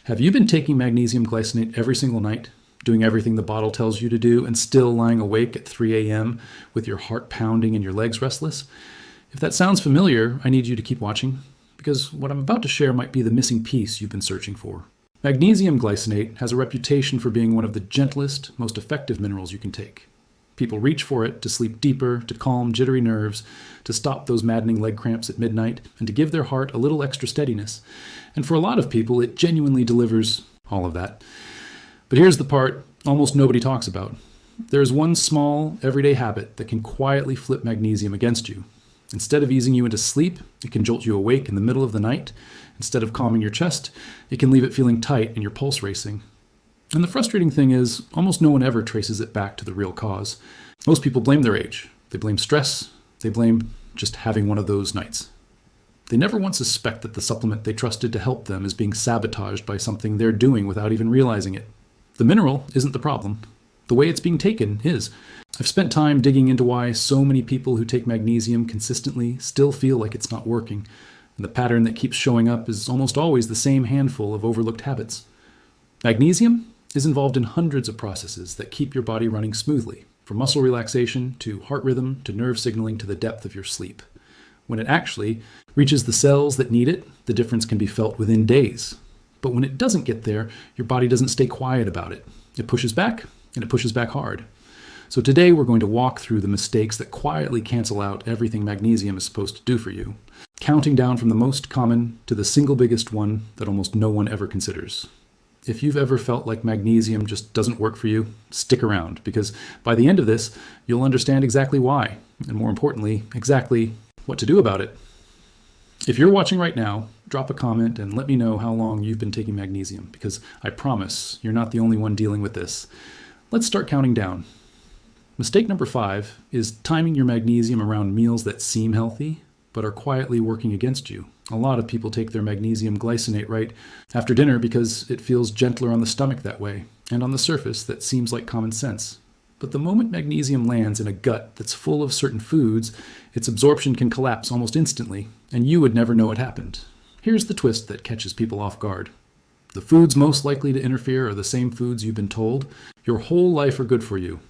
Have you been taking magnesium glycinate every single night, doing everything the bottle tells you to do, and still lying awake at 3 a.m. with your heart pounding and your legs restless? If that sounds familiar, I need you to keep watching, because what I'm about to share might be the missing piece you've been searching for. Magnesium glycinate has a reputation for being one of the gentlest, most effective minerals you can take. People reach for it to sleep deeper, to calm jittery nerves, to stop those maddening leg cramps at midnight, and to give their heart a little extra steadiness. And for a lot of people, it genuinely delivers all of that. But here's the part almost nobody talks about. There's one small, everyday habit that can quietly flip magnesium against you. Instead of easing you into sleep, it can jolt you awake in the middle of the night. Instead of calming your chest, it can leave it feeling tight and your pulse racing. And the frustrating thing is, almost no one ever traces it back to the real cause. Most people blame their age. They blame stress. They blame just having one of those nights. They never once suspect that the supplement they trusted to help them is being sabotaged by something they're doing without even realizing it. The mineral isn't the problem. The way it's being taken is. I've spent time digging into why so many people who take magnesium consistently still feel like it's not working. And the pattern that keeps showing up is almost always the same handful of overlooked habits. Magnesium is involved in hundreds of processes that keep your body running smoothly, from muscle relaxation to heart rhythm to nerve signaling to the depth of your sleep. When it actually reaches the cells that need it, the difference can be felt within days. But when it doesn't get there, your body doesn't stay quiet about it. It pushes back, and it pushes back hard. So today we're going to walk through the mistakes that quietly cancel out everything magnesium is supposed to do for you, counting down from the most common to the single biggest one that almost no one ever considers. If you've ever felt like magnesium just doesn't work for you, stick around, because by the end of this, you'll understand exactly why, and more importantly, exactly what to do about it. If you're watching right now, drop a comment and let me know how long you've been taking magnesium, because I promise you're not the only one dealing with this. Let's start counting down. Mistake number 5 is timing your magnesium around meals that seem healthy, but are quietly working against you. A lot of people take their magnesium glycinate right after dinner because it feels gentler on the stomach that way, and on the surface that seems like common sense. But the moment magnesium lands in a gut that's full of certain foods, its absorption can collapse almost instantly, and you would never know it happened. Here's the twist that catches people off guard. The foods most likely to interfere are the same foods you've been told your whole life are good for you.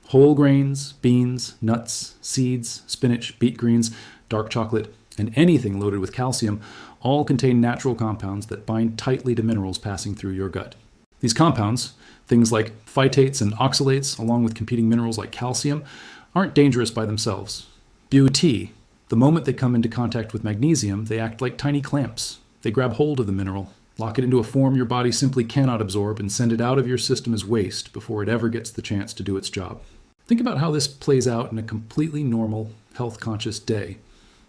Whole grains, beans, nuts, seeds, spinach, beet greens, dark chocolate, and anything loaded with calcium all contain natural compounds that bind tightly to minerals passing through your gut. These compounds, things like phytates and oxalates, along with competing minerals like calcium, aren't dangerous by themselves. BUT, the moment they come into contact with magnesium, they act like tiny clamps. They grab hold of the mineral, lock it into a form your body simply cannot absorb, and send it out of your system as waste before it ever gets the chance to do its job. Think about how this plays out in a completely normal, health-conscious day.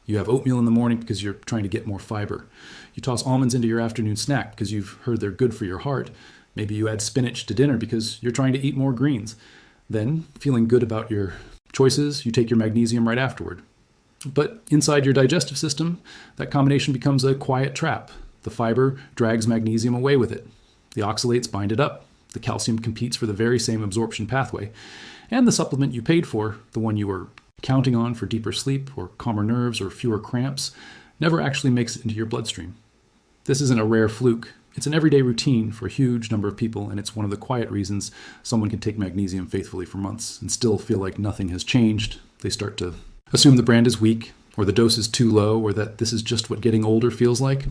You have oatmeal in the morning because you're trying to get more fiber. You toss almonds into your afternoon snack because you've heard they're good for your heart. Maybe you add spinach to dinner because you're trying to eat more greens. Then, feeling good about your choices, you take your magnesium right afterward. But inside your digestive system, that combination becomes a quiet trap. The fiber drags magnesium away with it. The oxalates bind it up. The calcium competes for the very same absorption pathway. And the supplement you paid for, the one you were counting on for deeper sleep or calmer nerves or fewer cramps, never actually makes it into your bloodstream. This isn't a rare fluke. It's an everyday routine for a huge number of people, and it's one of the quiet reasons someone can take magnesium faithfully for months and still feel like nothing has changed. They start to assume the brand is weak, or the dose is too low, or that this is just what getting older feels like.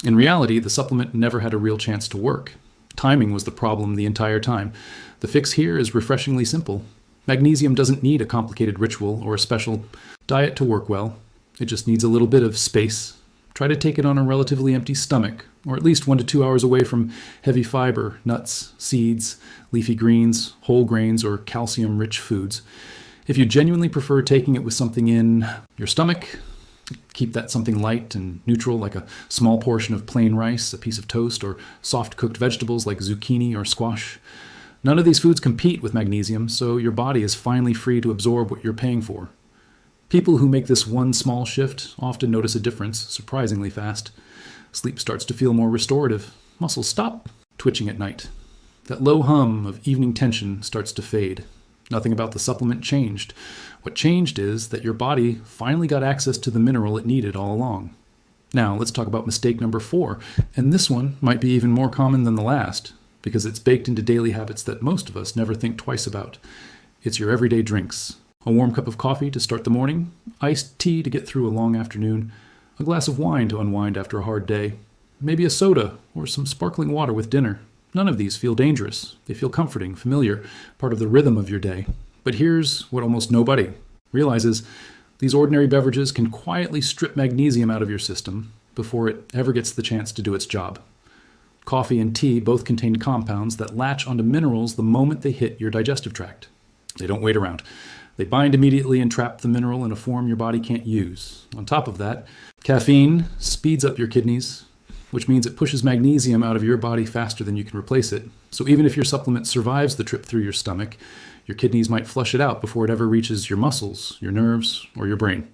In reality, the supplement never had a real chance to work. Timing was the problem the entire time. The fix here is refreshingly simple. Magnesium doesn't need a complicated ritual or a special diet to work well. It just needs a little bit of space. Try to take it on a relatively empty stomach, or at least 1 to 2 hours away from heavy fiber, nuts, seeds, leafy greens, whole grains, or calcium-rich foods. If you genuinely prefer taking it with something in your stomach, keep that something light and neutral, like a small portion of plain rice, a piece of toast, or soft-cooked vegetables like zucchini or squash. None of these foods compete with magnesium, so your body is finally free to absorb what you're paying for. People who make this one small shift often notice a difference surprisingly fast. Sleep starts to feel more restorative. Muscles stop twitching at night. That low hum of evening tension starts to fade. Nothing about the supplement changed. What changed is that your body finally got access to the mineral it needed all along. Now, let's talk about mistake number 4, and this one might be even more common than the last because it's baked into daily habits that most of us never think twice about. It's your everyday drinks. A warm cup of coffee to start the morning, iced tea to get through a long afternoon, a glass of wine to unwind after a hard day, maybe a soda or some sparkling water with dinner. None of these feel dangerous. They feel comforting, familiar, part of the rhythm of your day. But here's what almost nobody realizes. These ordinary beverages can quietly strip magnesium out of your system before it ever gets the chance to do its job. Coffee and tea both contain compounds that latch onto minerals the moment they hit your digestive tract. They don't wait around. They bind immediately and trap the mineral in a form your body can't use. On top of that, caffeine speeds up your kidneys, which means it pushes magnesium out of your body faster than you can replace it. So even if your supplement survives the trip through your stomach, your kidneys might flush it out before it ever reaches your muscles, your nerves, or your brain.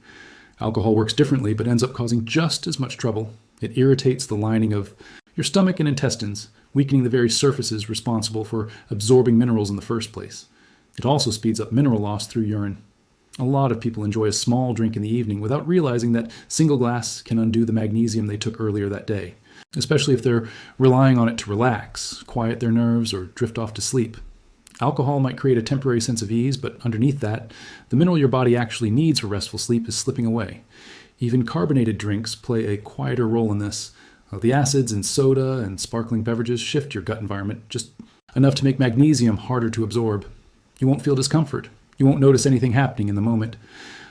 Alcohol works differently, but ends up causing just as much trouble. It irritates the lining of your stomach and intestines, weakening the very surfaces responsible for absorbing minerals in the first place. It also speeds up mineral loss through urine. A lot of people enjoy a small drink in the evening without realizing that single glass can undo the magnesium they took earlier that day, especially if they're relying on it to relax, quiet their nerves, or drift off to sleep. Alcohol might create a temporary sense of ease, but underneath that, the mineral your body actually needs for restful sleep is slipping away. Even carbonated drinks play a quieter role in this. The acids in soda and sparkling beverages shift your gut environment just enough to make magnesium harder to absorb. You won't feel discomfort. You won't notice anything happening in the moment.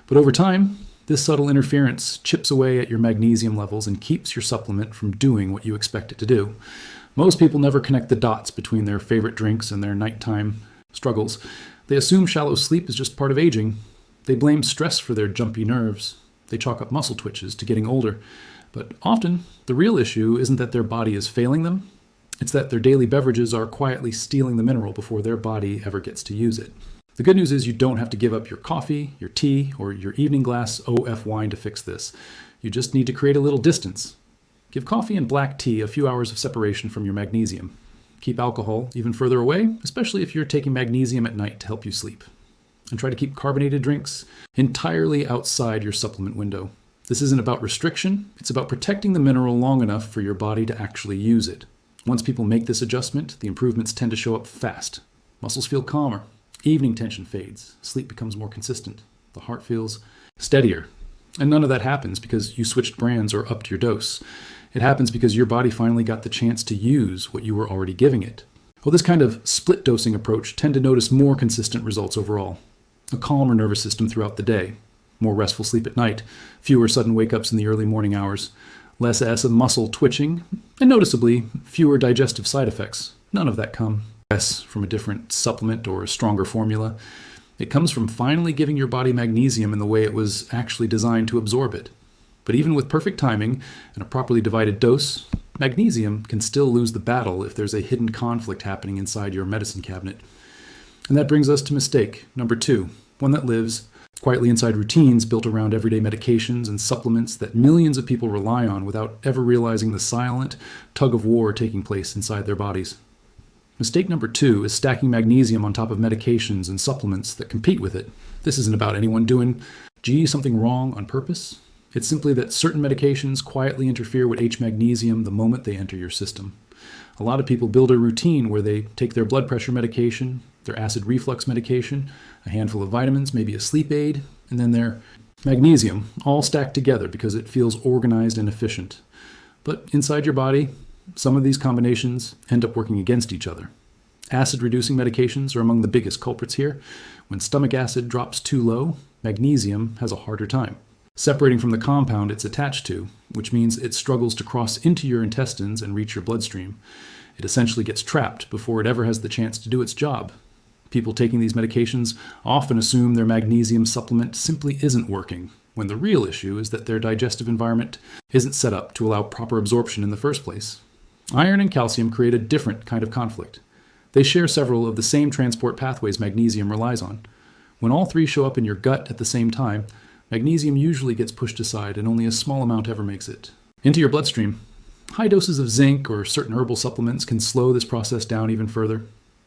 But over time, this subtle interference chips away at your magnesium levels and keeps your supplement from doing what you expect it to do. Most people never connect the dots between their favorite drinks and their nighttime struggles. They assume shallow sleep is just part of aging. They blame stress for their jumpy nerves. They chalk up muscle twitches to getting older. But often, the real issue isn't that their body is failing them. It's that their daily beverages are quietly stealing the mineral before their body ever gets to use it. The good news is you don't have to give up your coffee, your tea, or your evening glass OF wine to fix this. You just need to create a little distance. Give coffee and black tea a few hours of separation from your magnesium. Keep alcohol even further away, especially if you're taking magnesium at night to help you sleep. And try to keep carbonated drinks entirely outside your supplement window. This isn't about restriction, it's about protecting the mineral long enough for your body to actually use it. Once people make this adjustment, the improvements tend to show up fast. Muscles feel calmer. Evening tension fades. Sleep becomes more consistent. The heart feels steadier. And none of that happens because you switched brands or upped your dose. It happens because your body finally got the chance to use what you were already giving it. Well, this kind of split dosing approach tend to notice more consistent results overall. A calmer nervous system throughout the day. More restful sleep at night. Fewer sudden wake-ups in the early morning hours. Less of muscle twitching. And noticeably, fewer digestive side effects. None of that come from a different supplement or a stronger formula. It comes from finally giving your body magnesium in the way it was actually designed to absorb it. But even with perfect timing and a properly divided dose, magnesium can still lose the battle if there's a hidden conflict happening inside your medicine cabinet. And that brings us to mistake number 2, one that lives quietly inside routines built around everyday medications and supplements that millions of people rely on without ever realizing the silent tug of war taking place inside their bodies. Mistake number 2 is stacking magnesium on top of medications and supplements that compete with it. This isn't about anyone doing, something wrong on purpose. It's simply that certain medications quietly interfere with H-magnesium the moment they enter your system. A lot of people build a routine where they take their blood pressure medication, their acid reflux medication, a handful of vitamins, maybe a sleep aid, and then their magnesium, all stacked together because it feels organized and efficient. But inside your body, some of these combinations end up working against each other. Acid-reducing medications are among the biggest culprits here. When stomach acid drops too low, magnesium has a harder time separating from the compound it's attached to, which means it struggles to cross into your intestines and reach your bloodstream. It essentially gets trapped before it ever has the chance to do its job. People taking these medications often assume their magnesium supplement simply isn't working, when the real issue is that their digestive environment isn't set up to allow proper absorption in the first place. Iron and calcium create a different kind of conflict. They share several of the same transport pathways magnesium relies on. When all three show up in your gut at the same time, magnesium usually gets pushed aside and only a small amount ever makes it into your bloodstream. High doses of zinc or certain herbal supplements can slow this process down even further.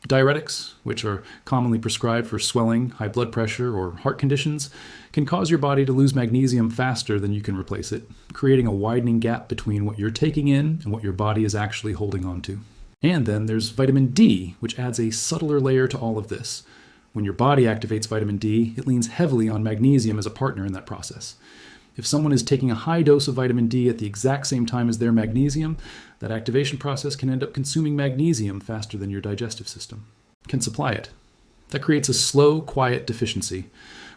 Diuretics, which are commonly prescribed for swelling, high blood pressure, or heart conditions, can cause your body to lose magnesium faster than you can replace it, creating a widening gap between what you're taking in and what your body is actually holding on to. And then there's vitamin D, which adds a subtler layer to all of this. When your body activates vitamin D, it leans heavily on magnesium as a partner in that process. If someone is taking a high dose of vitamin D at the exact same time as their magnesium, that activation process can end up consuming magnesium faster than your digestive system can supply it. That creates a slow, quiet deficiency,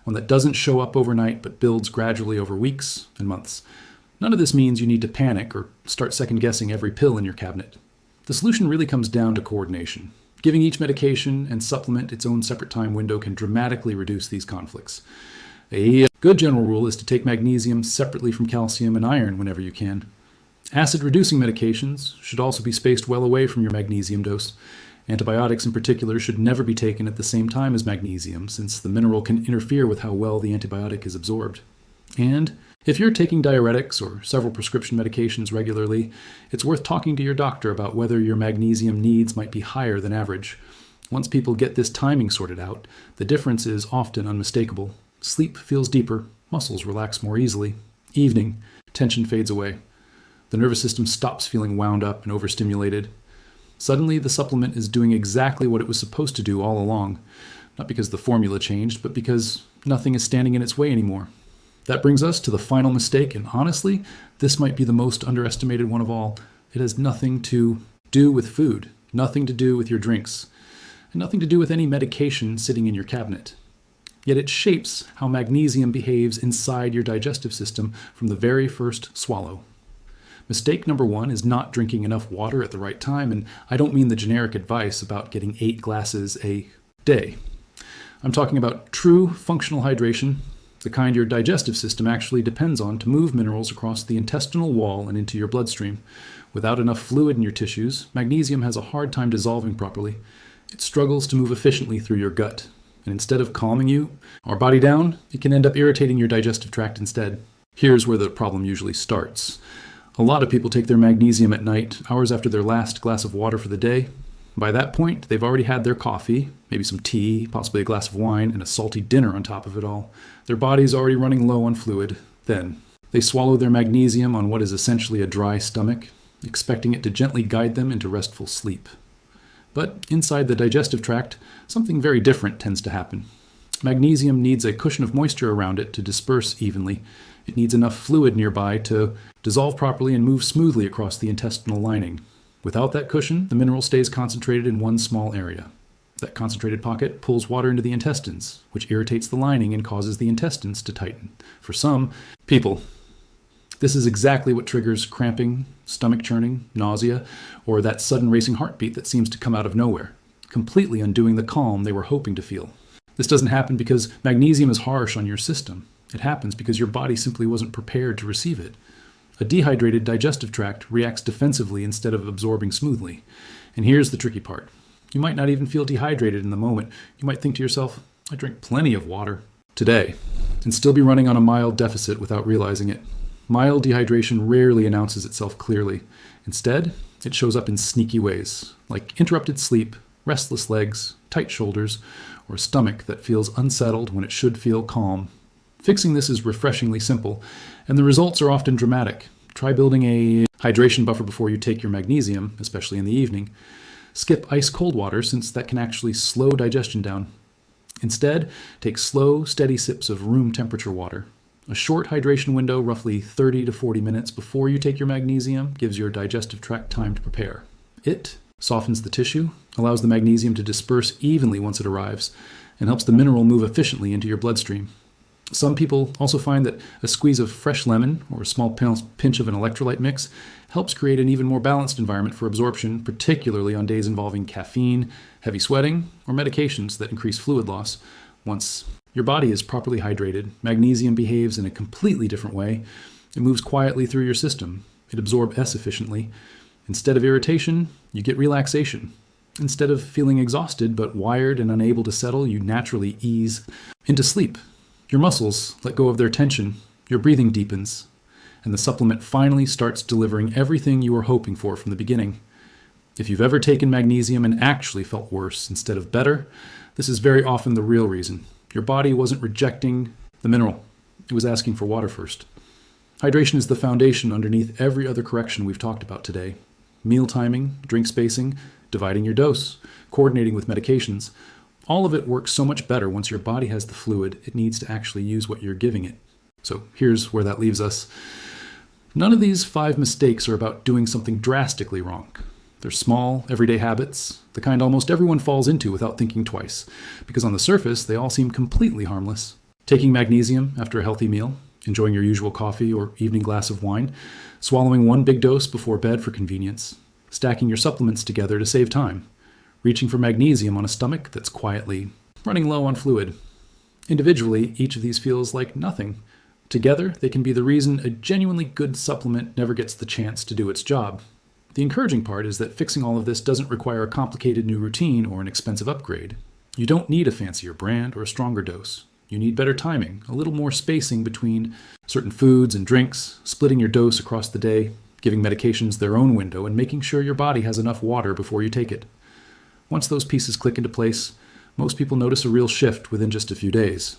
one that doesn't show up overnight but builds gradually over weeks and months. None of this means you need to panic or start second-guessing every pill in your cabinet. The solution really comes down to coordination. Giving each medication and supplement its own separate time window can dramatically reduce these conflicts. A good general rule is to take magnesium separately from calcium and iron whenever you can. Acid-reducing medications should also be spaced well away from your magnesium dose. Antibiotics in particular should never be taken at the same time as magnesium, since the mineral can interfere with how well the antibiotic is absorbed. And if you're taking diuretics or several prescription medications regularly, it's worth talking to your doctor about whether your magnesium needs might be higher than average. Once people get this timing sorted out, the difference is often unmistakable. Sleep feels deeper, muscles relax more easily. Evening, tension fades away. The nervous system stops feeling wound up and overstimulated. Suddenly, the supplement is doing exactly what it was supposed to do all along. Not because the formula changed, but because nothing is standing in its way anymore. That brings us to the final mistake, and honestly, this might be the most underestimated one of all. It has nothing to do with food, nothing to do with your drinks, and nothing to do with any medication sitting in your cabinet. Yet it shapes how magnesium behaves inside your digestive system from the very first swallow. Mistake number one is not drinking enough water at the right time, and I don't mean the generic advice about getting 8 glasses a day. I'm talking about true functional hydration, the kind your digestive system actually depends on to move minerals across the intestinal wall and into your bloodstream. Without enough fluid in your tissues, magnesium has a hard time dissolving properly. It struggles to move efficiently through your gut. And instead of calming you or body down, it can end up irritating your digestive tract instead. Here's where the problem usually starts. A lot of people take their magnesium at night, hours after their last glass of water for the day. By that point, they've already had their coffee, maybe some tea, possibly a glass of wine, and a salty dinner on top of it all. Their body's already running low on fluid. Then, they swallow their magnesium on what is essentially a dry stomach, expecting it to gently guide them into restful sleep. But inside the digestive tract, something very different tends to happen. Magnesium needs a cushion of moisture around it to disperse evenly. It needs enough fluid nearby to dissolve properly and move smoothly across the intestinal lining. Without that cushion, the mineral stays concentrated in one small area. That concentrated pocket pulls water into the intestines, which irritates the lining and causes the intestines to tighten. For some people, this is exactly what triggers cramping, stomach churning, nausea, or that sudden racing heartbeat that seems to come out of nowhere, completely undoing the calm they were hoping to feel. This doesn't happen because magnesium is harsh on your system. It happens because your body simply wasn't prepared to receive it. A dehydrated digestive tract reacts defensively instead of absorbing smoothly. And here's the tricky part. You might not even feel dehydrated in the moment. You might think to yourself, I drink plenty of water today, and still be running on a mild deficit without realizing it. Mild dehydration rarely announces itself clearly. Instead, it shows up in sneaky ways, like interrupted sleep, restless legs, tight shoulders, or a stomach that feels unsettled when it should feel calm. Fixing this is refreshingly simple, and the results are often dramatic. Try building a hydration buffer before you take your magnesium, especially in the evening. Skip ice-cold water, since that can actually slow digestion down. Instead, take slow, steady sips of room temperature water. A short hydration window, roughly 30 to 40 minutes before you take your magnesium, gives your digestive tract time to prepare. It softens the tissue, allows the magnesium to disperse evenly once it arrives, and helps the mineral move efficiently into your bloodstream. Some people also find that a squeeze of fresh lemon or a small pinch of an electrolyte mix helps create an even more balanced environment for absorption, particularly on days involving caffeine, heavy sweating, or medications that increase fluid loss. Once your body is properly hydrated, magnesium behaves in a completely different way. It moves quietly through your system. It absorbs less efficiently. Instead of irritation, you get relaxation. Instead of feeling exhausted but wired and unable to settle, you naturally ease into sleep. Your muscles let go of their tension, your breathing deepens, and the supplement finally starts delivering everything you were hoping for from the beginning. If you've ever taken magnesium and actually felt worse instead of better, this is very often the real reason. Your body wasn't rejecting the mineral. It was asking for water first. Hydration is the foundation underneath every other correction we've talked about today. Meal timing, drink spacing, dividing your dose, coordinating with medications. All of it works so much better once your body has the fluid it needs to actually use what you're giving it. So here's where that leaves us. None of these 5 mistakes are about doing something drastically wrong. They're small, everyday habits, the kind almost everyone falls into without thinking twice, because on the surface, they all seem completely harmless. Taking magnesium after a healthy meal, enjoying your usual coffee or evening glass of wine, swallowing 1 big dose before bed for convenience, stacking your supplements together to save time, reaching for magnesium on a stomach that's quietly running low on fluid. Individually, each of these feels like nothing. Together, they can be the reason a genuinely good supplement never gets the chance to do its job. The encouraging part is that fixing all of this doesn't require a complicated new routine or an expensive upgrade. You don't need a fancier brand or a stronger dose. You need better timing, a little more spacing between certain foods and drinks, splitting your dose across the day, giving medications their own window, and making sure your body has enough water before you take it. Once those pieces click into place, most people notice a real shift within just a few days.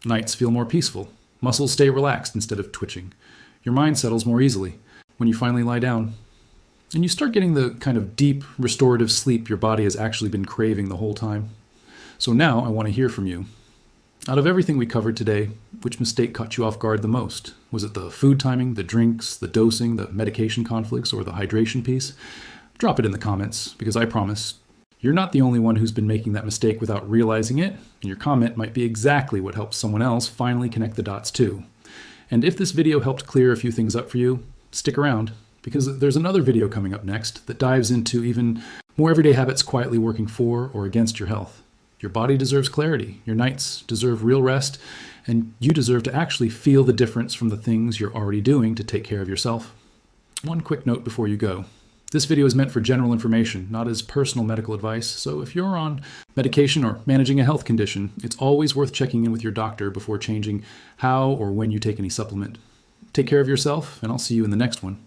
Nights feel more peaceful. Muscles stay relaxed instead of twitching. Your mind settles more easily when you finally lie down. And you start getting the kind of deep, restorative sleep your body has actually been craving the whole time. So now I want to hear from you. Out of everything we covered today, which mistake caught you off guard the most? Was it the food timing, the drinks, the dosing, the medication conflicts, or the hydration piece? Drop it in the comments, because I promise you're not the only one who's been making that mistake without realizing it, and your comment might be exactly what helps someone else finally connect the dots too. And if this video helped clear a few things up for you, stick around, because there's another video coming up next that dives into even more everyday habits quietly working for or against your health. Your body deserves clarity, your nights deserve real rest, and you deserve to actually feel the difference from the things you're already doing to take care of yourself. One quick note before you go. This video is meant for general information, not as personal medical advice, so if you're on medication or managing a health condition, it's always worth checking in with your doctor before changing how or when you take any supplement. Take care of yourself, and I'll see you in the next one.